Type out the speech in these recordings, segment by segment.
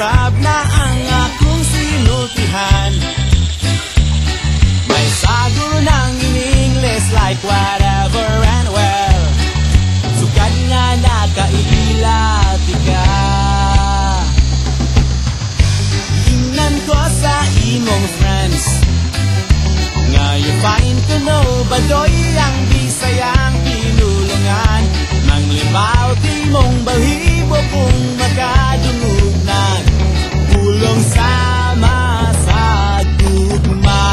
usab na ang akong sinultihan. May sago ng in English like whatever and well. Sugad nga nakailapi ka. Ingnan ko sa imong friends nga you find to know badoy ang Bisayang pinulungan. Nang limaw di mong balhibo kung makadungog ng pulong sama sa tugma.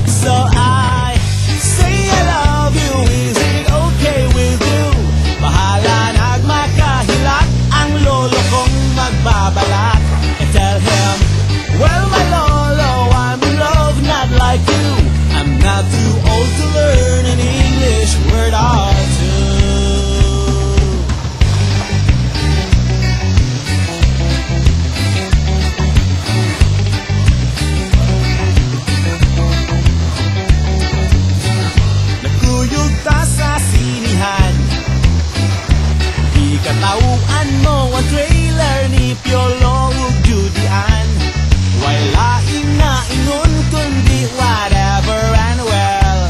So I say I love you, is it okay with you? Bahala nagmakahilak ang lolo kong magbabalak. And tell him, well my lolo, I'm in love not like you. I'm not too old to learn an English word or two. Nagkuyog ta sa sinihan, ikatauan mo ang trailer ni Piolo ug Judian. Wala na ingon kundi whatever and well,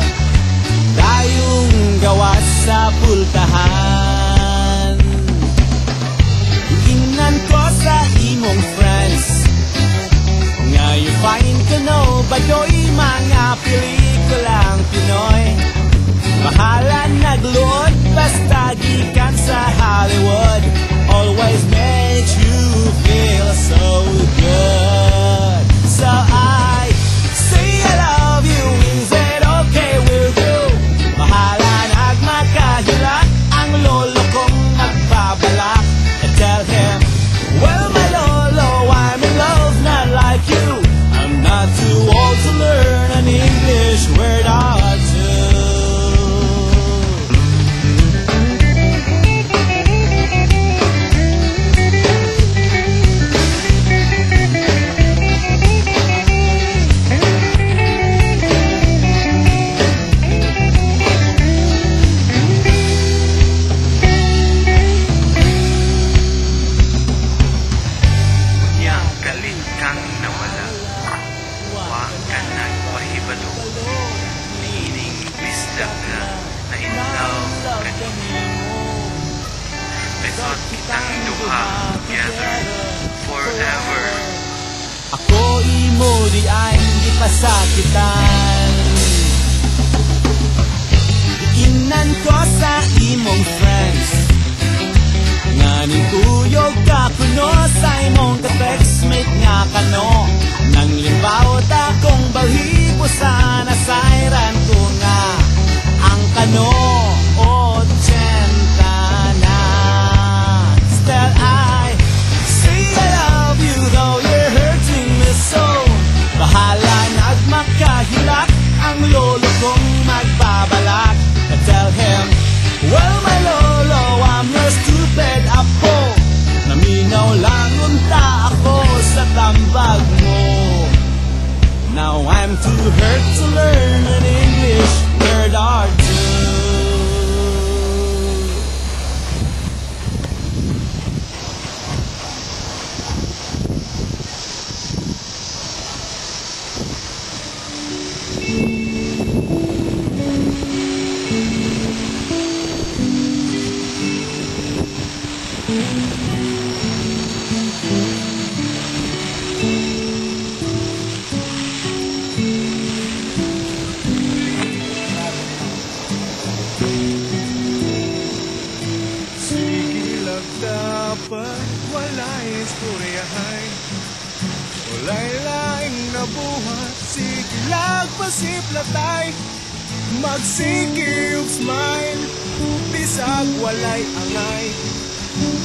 dayong gawas sa pultahan. Ingnan ko sa imong friends nga you find to know badoy mga pelikulang Pinoy. Mahala nagluod basta gikan sa Hollywood, always makes you feel so good. So I say I love you, is it okay with you? Mahala nagmakahilak ang lolo kong nagbabalak. And tell him, well my lolo, I'm in love not like you. I'm not too old to learn an English word or two. Ako imo di ay hindi pasakitan. Inan ko sa imong friends nga nituyog ka kuno sa imong ka-textmate nga kano. Nang limbawt akong balhibo sa nasayran ko nga ang kano 80 na. Still I say I love you though you're hurting me so. Bahala nagmakahilak ang lolo kong magbabalak. And tell him, well my lolo, I'm your stupid apo. Naminaw lang unta ako sa tambag mo. Now I'm too hurt to learn an English word or two. Dapat wala'y istoryahay, wala'y laing nabuhat. Sige lang pasiplatay, magsigil smile, bisag wala'y angay.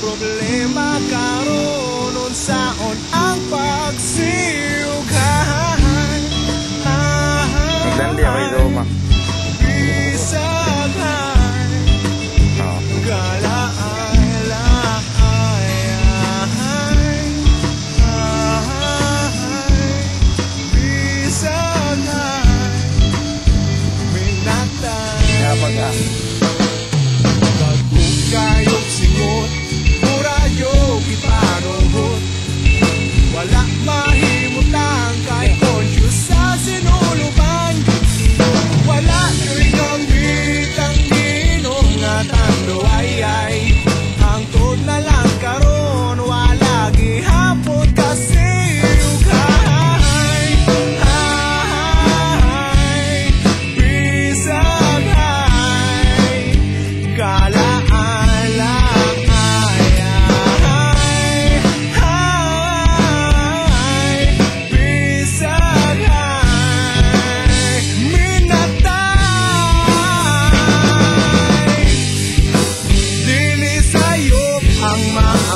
Problema karon unsaon ang pagsiugay. Magdandi ako ito, ma. Bisag hay, galaan. Kagkong kayong singot, murayo ipanuhot. mahal